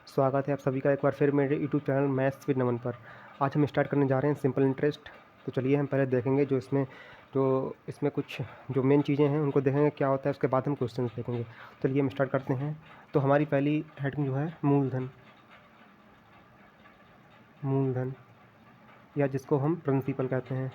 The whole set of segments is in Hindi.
स्वागत है आप सभी का एक बार फिर मेरे यूट्यूब चैनल मैथ्स विद नमन पर। आज हम स्टार्ट करने जा रहे हैं सिंपल इंटरेस्ट। तो चलिए हम पहले देखेंगे जो इसमें कुछ जो मेन चीज़ें हैं उनको देखेंगे क्या होता है, उसके बाद हम क्वेश्चन देखेंगे। चलिए हम स्टार्ट करते हैं। तो हमारी पहली हेडिंग जो है मूलधन, मूलधन या जिसको हम प्रिंसिपल कहते हैं।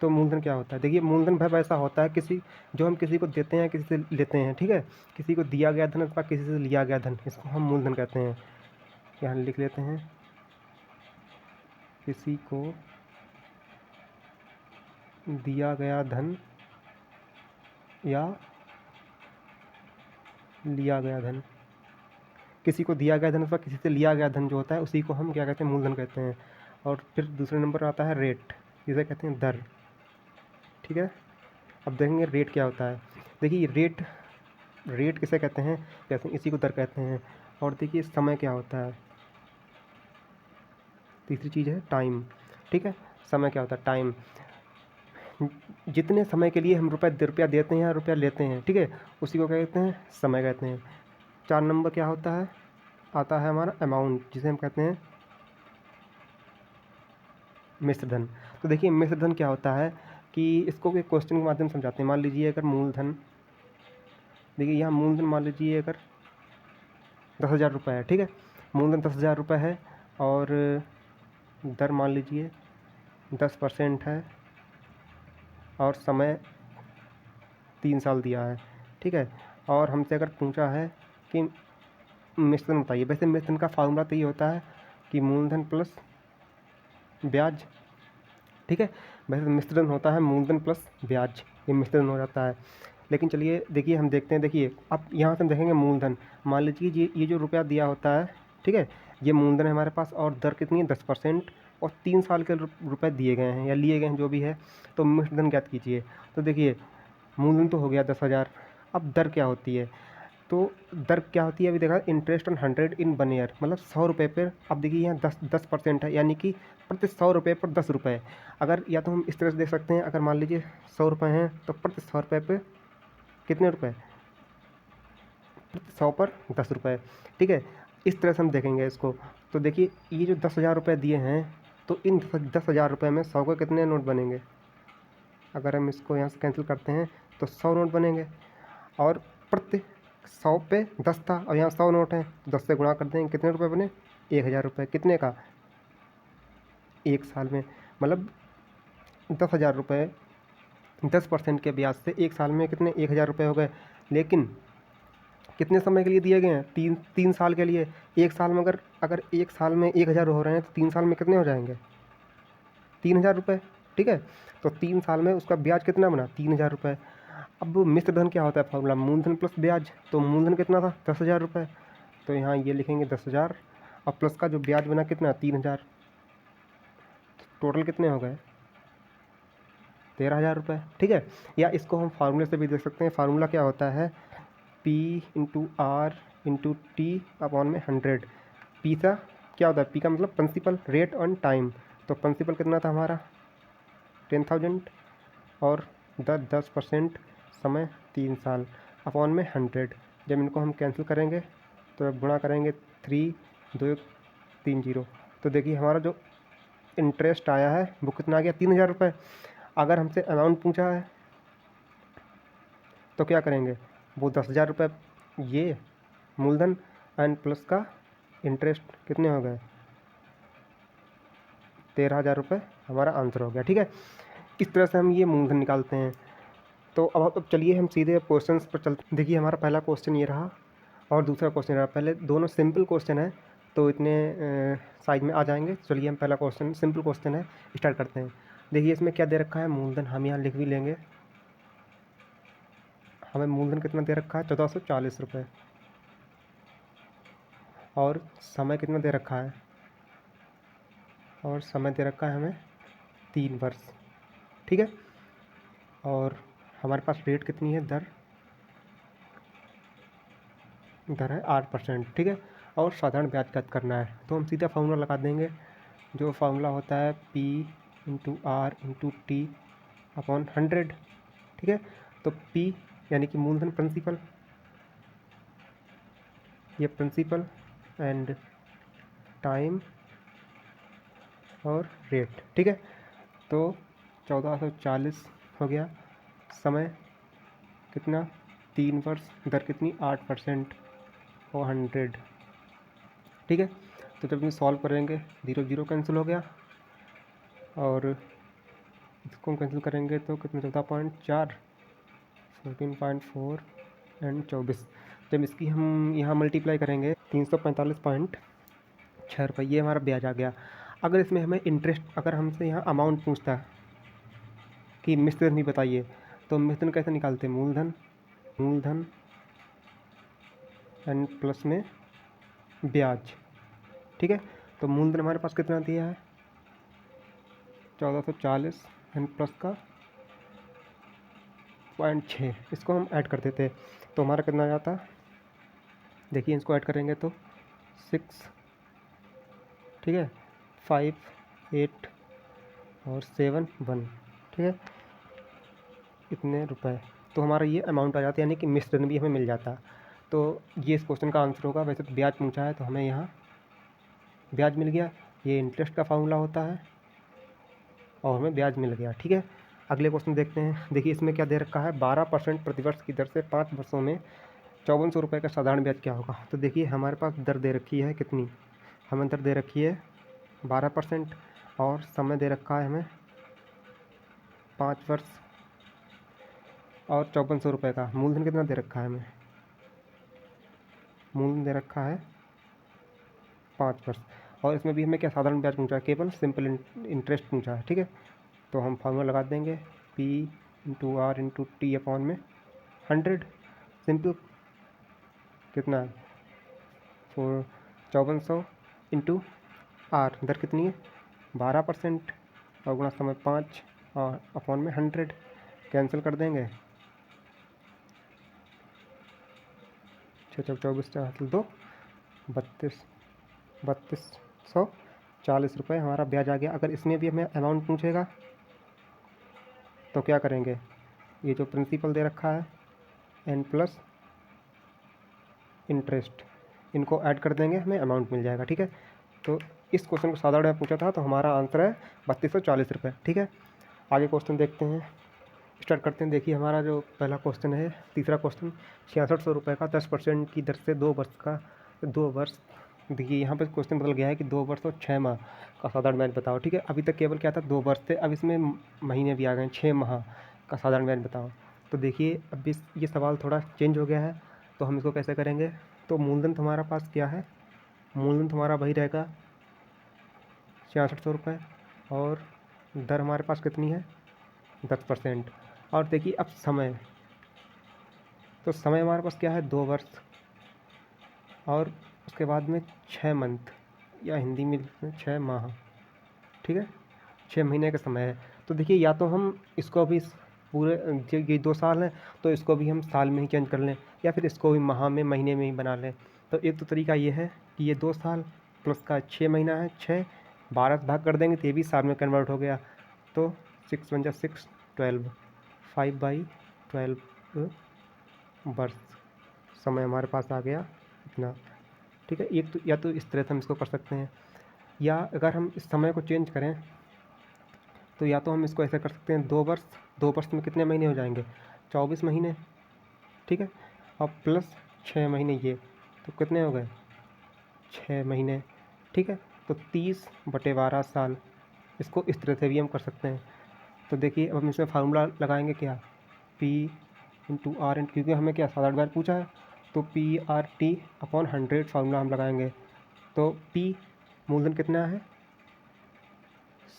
तो मूलधन क्या होता है? देखिए, मूलधन भाई ऐसा होता है जो हम किसी को देते हैं, किसी से लेते हैं, ठीक है। किसी को दिया गया धन अथवा किसी से लिया गया धन, इसको हम मूलधन कहते हैं। यहाँ लिख लेते हैं, किसी को दिया गया धन या लिया गया धन, किसी को दिया गया धन अथवा किसी से लिया गया धन जो होता है उसी को हम क्या कहते हैं? मूलधन कहते हैं। और फिर दूसरे नंबर पर आता है रेट, जिसे कहते हैं दर, ठीक है। अब देखेंगे रेट क्या होता है। देखिए रेट, रेट किसे कहते हैं? कहते हैं इसी को दर कहते हैं। और देखिए समय क्या होता है, तीसरी चीज़ है टाइम, ठीक है। समय क्या होता है? टाइम। जितने समय के लिए हम रुपया देते हैं या रुपया लेते हैं, ठीक है, उसी को क्या कहते हैं? समय कहते हैं। 4 नंबर क्या होता है? आता है हमारा अमाउंट, जिसे हम कहते हैं मिश्र धन। तो देखिए मिश्र धन क्या होता है कि इसको एक क्वेश्चन के माध्यम से समझाते हैं। मान लीजिए अगर मूलधन, देखिए यहाँ मूलधन मान लीजिए अगर 10,000 रुपये है, ठीक है। मूलधन 10,000 रुपये है और दर मान लीजिए 10% है और समय 3 साल दिया है, ठीक है। और हमसे अगर पूछा है कि मिश्रण बताइए। वैसे मिश्रण का फार्मूला तो ये होता है कि मूलधन प्लस ब्याज, ठीक है। वैसे मिश्रण होता है मूलधन प्लस ब्याज, ये मिश्रण हो जाता है। लेकिन चलिए देखिए हम देखते हैं। देखिए अब यहाँ से हम देखेंगे मूलधन, मान लीजिए ये जो रुपया दिया होता है, ठीक है, ये मूलधन है हमारे पास और दर कितनी है? 10%। और 3 साल के रुपए दिए गए हैं या लिए गए हैं जो भी है। तो मिश्रण ज्ञात कीजिए। तो देखिए मूलधन तो हो गया 10,000। अब दर क्या होती है? तो दर क्या होती है? अभी देखा, इंटरेस्ट ऑन 100 इन 1 ईयर, मतलब 100 रुपये पर। अब देखिए यहाँ 10% है, यानी कि प्रति 100 रुपये पर 10 रुपये। अगर या तो हम इस तरह से देख सकते हैं, अगर मान लीजिए 100 रुपये हैं तो प्रति 100 रुपये पे कितने रुपए? प्रति 100 पर 10 रुपये, ठीक है। इस तरह से हम देखेंगे इसको। तो देखिए ये जो 10,000 रुपये दिए हैं, तो इन 10,000 रुपये में 100 के कितने नोट बनेंगे? अगर हम इसको यहाँ से कैंसिल करते हैं तो 100 नोट बनेंगे। और प्रति 100 पे 10 था और यहाँ 100 नोट हैं, तो 10 से गुणा कर देंगे, कितने रुपए बने? 1,000 रुपये। कितने का? 1 साल में। मतलब 10,000 रुपये 10% के ब्याज से 1 साल में कितने? 1,000 रुपये हो गए। लेकिन कितने समय के लिए दिए गए हैं? 3 साल के लिए। 1 साल में अगर 1 साल में 1,000 हो रहे हैं तो 3 साल में कितने हो जाएंगे? 3,000 रुपये, ठीक है। तो 3 साल में उसका ब्याज कितना बना? 3,000 रुपये। अब मिश्र धन क्या होता है फॉर्मूला? मूलधन प्लस ब्याज। तो मूलधन कितना था? 10,000 रुपये। तो यहाँ ये लिखेंगे 10,000 और प्लस का जो ब्याज बना कितना? 3,000। टोटल कितने हो गए? 13,000 रुपये, ठीक है। या इसको हम फार्मूले से भी देख सकते हैं। फार्मूला क्या होता है? P into R into T upon में 100। पी का क्या होता है? पी का मतलब प्रिंसिपल, रेट ऑन टाइम। तो प्रिंसिपल कितना था हमारा? 10,000 और 10%, समय 3 साल, अपॉन में 100। जब इनको हम कैंसिल करेंगे तो गुणा करेंगे 3 2 3 0। तो देखिए हमारा जो इंटरेस्ट आया है वो कितना आ गया? 3,000 रुपये। अगर हमसे अमाउंट पूछा है तो क्या करेंगे? वो 10,000 रुपये ये मूलधन एंड प्लस का इंटरेस्ट कितने हो गए? 13,000 रुपये हमारा आंसर हो गया, ठीक है। इस तरह से हम ये मूलधन निकालते हैं। तो अब चलिए हम सीधे क्वेश्चंस पर चलते। देखिए हमारा पहला क्वेश्चन ये रहा और दूसरा क्वेश्चन रहा। पहले दोनों सिंपल क्वेश्चन है तो इतने साइज में आ जाएंगे। चलिए हम पहला क्वेश्चन, सिंपल क्वेश्चन है, स्टार्ट करते हैं। देखिए इसमें क्या दे रखा है? मूलधन हम यहाँ लिख भी लेंगे। हमें मूलधन कितना दे रखा है? 1440 रुपये। और समय कितना दे रखा है? और समय दे रखा है हमें 3 वर्ष, ठीक है। और हमारे पास रेट कितनी है? दर है 8%, ठीक है। और साधारण ब्याज ज्ञात करना है तो हम सीधा फार्मूला लगा देंगे। जो फार्मूला होता है P into R into T upon 100, ठीक है। तो P यानी कि मूलधन, प्रिंसिपल, ये प्रिंसिपल एंड टाइम और रेट। ठीक है, तो 1440 हो गया। समय कितना, 3 वर्ष, दर कितनी 8% और 100। ठीक है, तो जब हम सॉल्व करेंगे 0 0 कैंसिल हो गया और इसको हम कैंसिल करेंगे तो कितना 14.4, 14.4 एंड 24। जब इसकी हम यहाँ मल्टीप्लाई करेंगे 345.6 रुपये, ये हमारा ब्याज आ गया। अगर इसमें हमें इंटरेस्ट, अगर हमसे यहाँ अमाउंट पूछता है कि मिश्रण भी बताइए, तो मिश्रण कैसे निकालते हैं, मूलधन एंड प्लस में ब्याज। ठीक है, तो मूलधन हमारे पास कितना दिया है 1440 एंड प्लस का 0.6, इसको हम ऐड कर देते तो हमारा कितना आ जाता, देखिए इसको ऐड करेंगे तो 6, ठीक है, 5, 8 और 7, 1, ठीक है, इतने रुपए। तो हमारा ये अमाउंट आ जाता है, यानी कि मिश्रण भी हमें मिल जाता। तो ये इस क्वेश्चन का आंसर होगा। वैसे तो ब्याज पूछा है तो हमें यहाँ ब्याज मिल गया, ये इंटरेस्ट का फार्मूला होता है और हमें ब्याज मिल गया। ठीक है, अगले क्वेश्चन देखते हैं। देखिए इसमें क्या दे रखा है, 12% प्रतिवर्ष की दर से 5 वर्षों में 5400 रुपये का साधारण ब्याज क्या होगा। तो देखिए हमारे पास दर दे रखी है कितनी, हमें दर दे रखी है 12% और समय दे रखा है हमें 5 वर्ष और 5400 रुपये का। मूलधन कितना दे रखा है हमें, मूलधन दे रखा है 5 वर्ष और इसमें भी हमें क्या साधारण ब्याज पूछा है, केवल सिंपल इंटरेस्ट पूछा है। ठीक है, तो हम फार्मूला लगा देंगे P into R into T upon में 100। सिंपल कितना है 5400 इंटू आर, दर कितनी है 12% और गुणा समय 5 और अपॉन में 100, कैंसिल कर देंगे 6 24 2 3240 रुपये हमारा ब्याज आ गया। अगर इसमें भी हमें अमाउंट पूछेगा तो क्या करेंगे, ये जो प्रिंसिपल दे रखा है एन प्लस इंटरेस्ट, इनको ऐड कर देंगे, हमें अमाउंट मिल जाएगा। ठीक है, तो इस क्वेश्चन को साधारण में पूछा था तो हमारा आंसर है 3240 रुपये। ठीक है, आगे क्वेश्चन देखते हैं, स्टार्ट करते हैं। देखिए हमारा जो पहला क्वेश्चन है, तीसरा क्वेश्चन, 6600 रुपये का 10% की दर से 2 वर्ष। देखिए यहाँ पे क्वेश्चन बदल गया है कि 2 वर्ष और 6 माह का साधारण ब्याज बताओ। ठीक है, अभी तक केवल क्या था 2 वर्ष थे, अब इसमें महीने भी आ गए, 6 माह का साधारण ब्याज बताओ। तो देखिए अब ये सवाल थोड़ा चेंज हो गया है, तो हम इसको कैसे करेंगे। तो मूलधन तुम्हारा पास क्या है, मूलधन तुम्हारा वही रहेगा 6600 रुपये और दर हमारे पास कितनी है 10%। और देखिए अब समय, तो समय हमारे पास क्या है 2 वर्ष और उसके बाद में 6 मंथ या हिंदी में 6 माह। ठीक है, 6 महीने का समय है। तो देखिए या तो हम इसको भी पूरे ये 2 साल हैं तो इसको भी हम साल में ही चेंज कर लें, या फिर इसको भी माह में महीने में ही बना लें। तो एक तो तरीका ये है कि ये 2 साल प्लस का 6 महीना है, 6 12 भाग कर देंगे तो ये भी साल में कन्वर्ट हो गया। तो 6 × 6 12, 5/12 वर्ष समय हमारे पास आ गया इतना। ठीक है, एक तो या तो इस तरह से हम इसको कर सकते हैं, या अगर हम इस समय को चेंज करें तो या तो हम इसको ऐसे कर सकते हैं 2 वर्ष, 2 वर्ष में कितने महीने हो जाएंगे 24 महीने। ठीक है, और प्लस 6 महीने ये, तो कितने हो गए 6 महीने। ठीक है, तो 30/12 साल, इसको इस तरह से भी हम कर सकते हैं। तो देखिए अब हम इसमें फार्मूला लगाएंगे क्या, P इंटू आर, क्योंकि हमें क्या साधारण ब्याज पूछा है, तो PRT अपॉन 100 फार्मूला हम लगाएंगे। तो P मूलधन कितना है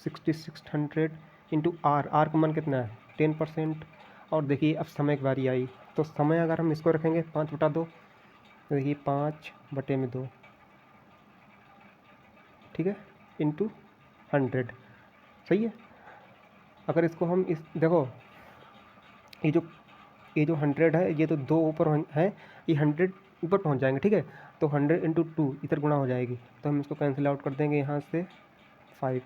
6600 इंटू आर का मान कितना है 10%। और देखिए अब समय की बारी आई, तो समय अगर हम इसको रखेंगे 5/2, तो देखिए 5/2, ठीक है, इंटू 100, सही है। अगर इसको हम इस देखो ये जो 100 है, ये तो 2 ऊपर है, ये 100 ऊपर पहुंच जाएंगे। ठीक है, तो 100 × 2 इधर गुणा हो जाएगी, तो हम इसको कैंसिल आउट कर देंगे यहाँ से 5,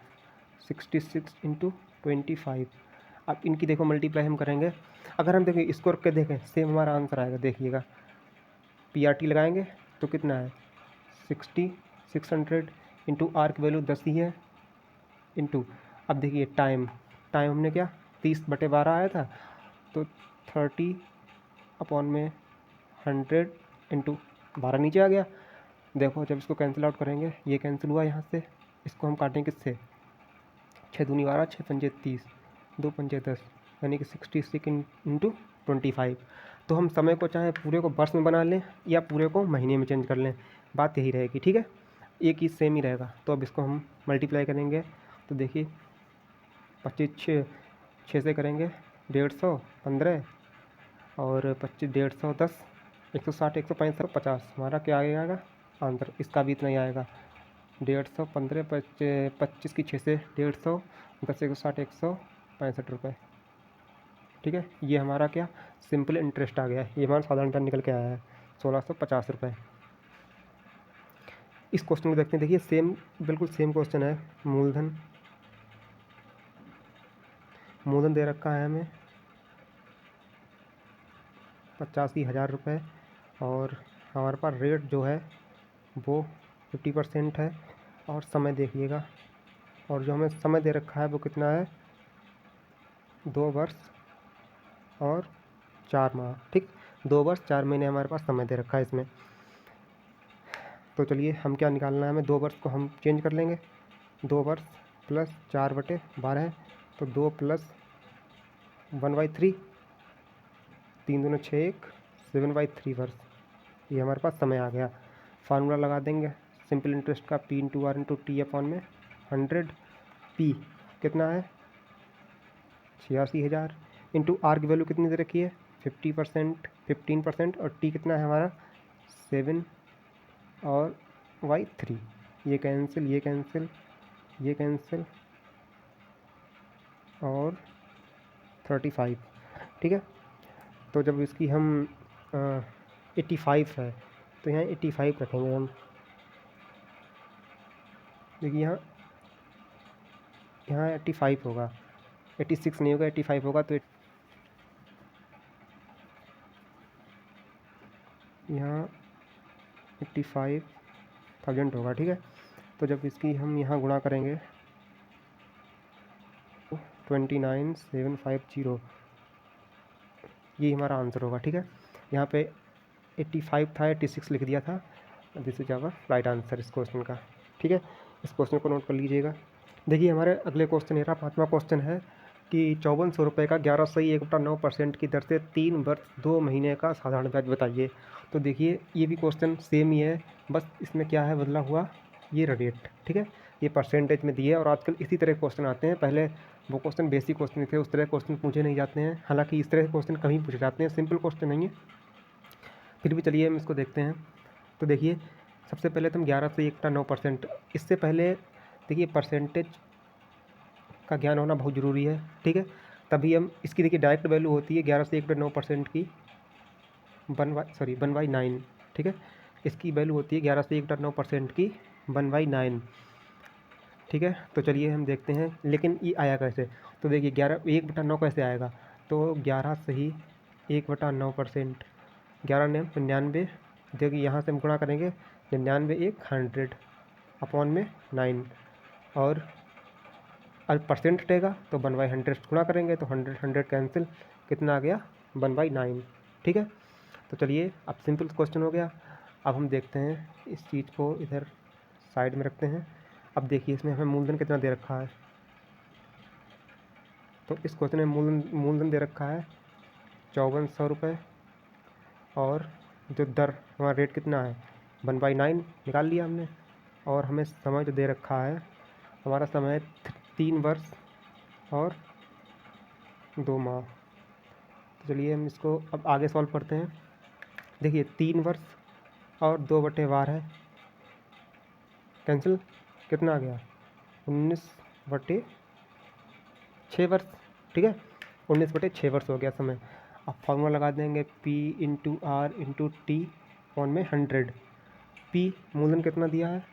66 × 25। अब इनकी देखो मल्टीप्लाई हम करेंगे, अगर हम देखें इसको रख के देखें सेम हमारा आंसर आएगा। देखिएगा PRT लगाएंगे तो कितना है 600 इंटू आर की वैल्यू 10 ही है, इंटू अब देखिए टाइम हमने क्या 30/12 आया था, तो 30/100 इंटू 12 नीचे आ गया। देखो जब इसको कैंसिल आउट करेंगे, ये कैंसिल हुआ यहाँ से, इसको हम काटेंगे किससे, 6 दूनी 12, 6 पंजे 30, 2 पंजे 10, यानी कि 66 इंटू 25। तो हम समय को चाहे पूरे को वर्ष में बना लें या पूरे को महीने में चेंज कर लें, बात यही रहेगी, ठीक है, एक ही सेम ही रहेगा। तो अब इसको हम मल्टीप्लाई करेंगे, तो देखिए 25 6 से करेंगे 150, 15 और 25 150 10, 160 165 150, हमारा क्या आएगा आंसर, इसका भी इतना ही आएगा 150 15 25 की 6 से 150, 10 160 165 रुपये, ठीक है। ये हमारा क्या सिंपल इंटरेस्ट आ गया है, ये हमारा साधारण ब्याज निकल के आया है 1650 रुपये। इस क्वेश्चन को देखते हैं, देखिए सेम बिल्कुल सेम क्वेश्चन है। मूलधन दे रखा है हमें 85,000 रुपये और हमारे पास रेट जो है वो 50% है, और समय देखिएगा, और जो हमें समय दे रखा है वो कितना है 2 वर्ष और 4 माह, ठीक, 2 वर्ष 4 महीने हमारे पास समय दे रखा है इसमें। तो चलिए हम क्या निकालना है हमें, 2 वर्ष को हम चेंज कर लेंगे, 2 वर्ष प्लस 4/12, तो 2 प्लस 1/3, 3 दूनी 6 1, 7/3 वर्ष, ये हमारे पास समय आ गया। फार्मूला लगा देंगे सिंपल इंटरेस्ट का, P into R into T upon में 100, P कितना है 86,000 इंटू आर की वैल्यू कितनी दे रखी है 15%, और टी कितना है हमारा 7 और 3, ये कैंसिल ये कैंसिल ये कैंसिल और 35, ठीक है। तो जब इसकी हम 85 है तो यहाँ 85 रखेंगे हम, देखिए यहाँ 85 होगा, 86 नहीं होगा, 85 होगा, तो यहाँ 85,000 होगा, ठीक है। तो जब इसकी हम यहाँ गुणा करेंगे 29,750, ये हमारा आंसर होगा, ठीक है। यहाँ पे 85 था, 86 लिख दिया था, this is our right answer इस क्वेश्चन का, ठीक है। इस क्वेश्चन को नोट कर लीजिएगा। देखिए हमारे अगले क्वेश्चन, मेरा 5वां क्वेश्चन है कि 5400 रुपये का 11.1/9% की दर से 3 वर्ष 2 महीने का साधारण ब्याज बताइए। तो देखिए ये भी क्वेश्चन सेम ही है, बस इसमें क्या है बदला हुआ, ये रेट, ठीक है, ये परसेंटेज में दिए, और आजकल इसी तरह क्वेश्चन आते हैं। पहले वो क्वेश्चन बेसिक क्वेश्चन थे, उस तरह क्वेश्चन पूछे नहीं जाते हैं, हालांकि इस तरह के क्वेश्चन कहीं पूछे जाते हैं, सिंपल क्वेश्चन नहीं है, फिर भी चलिए हम इसको देखते हैं। तो देखिए सबसे पहले तो हम 11.1/9%, इससे पहले देखिए परसेंटेज का ज्ञान होना बहुत ज़रूरी है, ठीक है, तभी हम इसकी देखिए डायरेक्ट वैल्यू होती है 11.1/9% की 1/9, ठीक है, इसकी वैल्यू होती है 11.1/9% की 1/9, ठीक है। तो चलिए हम देखते हैं, लेकिन ये आया कैसे, तो देखिए 1/9 कैसे आएगा, तो 11 से ही 1/9%, 11 ने 99, देखिए यहाँ से हम गुणा करेंगे 99 1 100 अपॉन में 9, और परसेंट हटेगा तो 1/100 गुणा करेंगे तो 100 कैंसिल, कितना आ गया 1/9, ठीक है। तो चलिए अब सिंपल क्वेश्चन हो गया। अब हम देखते हैं इस चीज़ को इधर साइड में रखते हैं। अब देखिए इसमें हमें मूलधन कितना दे रखा है, तो इस क्वेश्चन में मूलधन दे रखा है 5400 रुपये, और जो दर हमारा रेट कितना है 1/9 निकाल लिया हमने, और हमें समय जो दे रखा है, हमारा समय 3 वर्ष और 2 माह। तो चलिए हम इसको अब आगे सॉल्व करते हैं। देखिए 3 वर्ष और 2/12 है, कैंसिल, कितना आ गया 19/6 वर्ष, ठीक है, 19/6 वर्ष हो गया समय। अब फार्मूला लगा देंगे P into R into T on में 100, P मूलधन कितना दिया है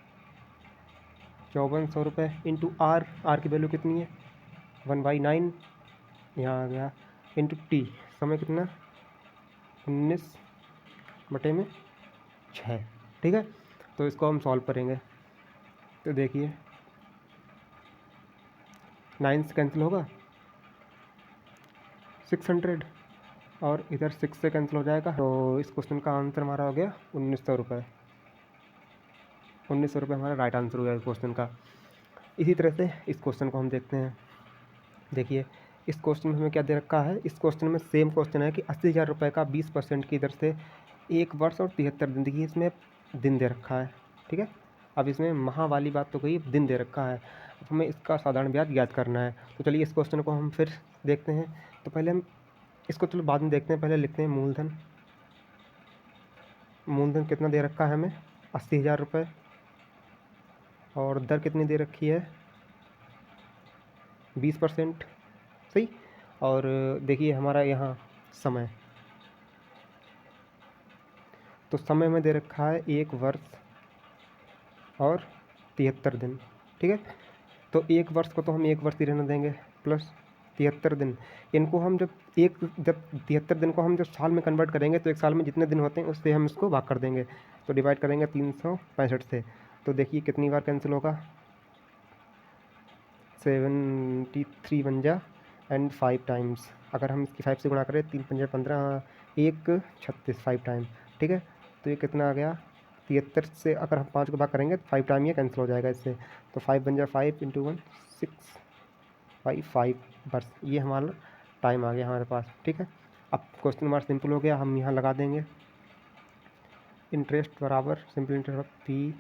5400 रुपये, इंटू आर की वैल्यू कितनी है 1/9, यहाँ आ गया, इंटू टी समय कितना 19/6, ठीक है। तो इसको हम सॉल्व करेंगे। तो देखिए 9 से कैंसिल होगा 600 और इधर 6 से कैंसिल हो जाएगा। तो इस क्वेश्चन का आंसर हमारा हो गया 1900 रुपये। 1900 रुपये हमारा राइट आंसर हो गया इस क्वेश्चन का। इसी तरह से इस क्वेश्चन को हम देखते हैं। देखिए इस क्वेश्चन में हमें क्या दे रखा है। इस क्वेश्चन में सेम क्वेश्चन है कि 80,000 रुपये का 20% की दर से 1 वर्ष और 73 दिन, देखिए इसमें दिन दे रखा है, ठीक है। अब इसमें माह वाली बात तो गई, दिन दे रखा है, अब हमें इसका साधारण ब्याज याद करना है। तो चलिए इस क्वेश्चन को हम फिर देखते हैं। तो पहले हम इसको चलो बाद में देखते हैं, पहले लिखते हैं मूलधन। मूलधन कितना दे रखा है हमें 80,000 रुपये और दर कितनी दे रखी है 20%, सही। और देखिए हमारा यहाँ समय, तो समय में दे रखा है 1 वर्ष और 73 दिन, ठीक है। तो 1 वर्ष को तो हम 1 वर्ष ही रहने देंगे प्लस 73 दिन। इनको हम जब 73 दिन को हम जब साल में कन्वर्ट करेंगे तो एक साल में जितने दिन होते हैं उससे हम इसको भाग कर देंगे। तो डिवाइड करेंगे 365 से। तो देखिए कितनी बार कैंसिल होगा 73 बन जा एंड 5 टाइम्स। अगर हम इसकी 5 से गुणा करें 3 पंजे 15 1 36 5 टाइम, ठीक है। तो ये कितना आ गया 73 से अगर हम 5 को भाग करेंगे तो 5 टाइम ये कैंसिल हो जाएगा इससे। तो 5 बन जाए 5 × 1 6 5 बस ये हमारा टाइम आ गया हमारे पास, ठीक है। अब क्वेश्चन हमारा सिंपल हो गया, हम यहाँ लगा देंगे इंटरेस्ट बराबर simple interest P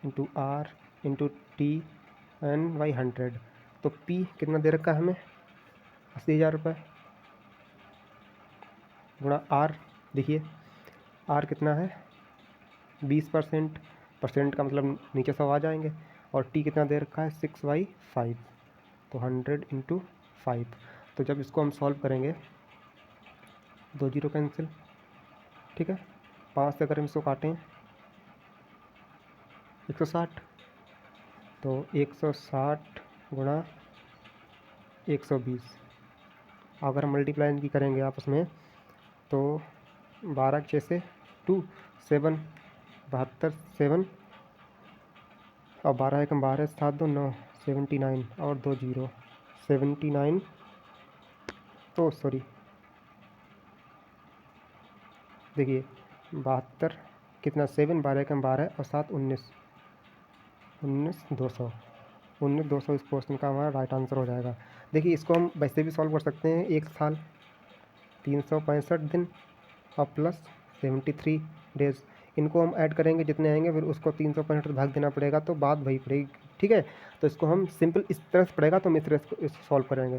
× R × T एन बाई 100। तो P कितना दे रखा है हमें 80,000 रुपये गुणा R, देखिए R कितना है 20%, परसेंट का मतलब नीचे 100 आ जाएंगे। और T कितना दे रखा है 6/5, तो 100 × 5। तो जब इसको हम सॉल्व करेंगे 2 जीरो कैंसिल, ठीक है। 5 से अगर हम इसको काटें 160, तो 160 गुणा 120। अगर हम मल्टीप्लाई की करेंगे आपस में तो 12 6 से 2 7 72 7 और 12 1 12 7 2 9 79 और 2 जीरो 79। तो सॉरी देखिए 72 कितना 7 12 1 12 और 7 19 200 19,200 इस क्वेश्चन का हमारा राइट आंसर हो जाएगा। देखिए इसको हम वैसे भी सॉल्व कर सकते हैं, 1 साल 365 दिन और प्लस 73 डेज, इनको हम ऐड करेंगे जितने आएंगे फिर उसको 365 से भाग देना पड़ेगा, तो बात वही पड़ेगी, ठीक है। तो इसको हम सिंपल इस तरह से पड़ेगा तो हम इस तरह से इसको सॉल्व करेंगे।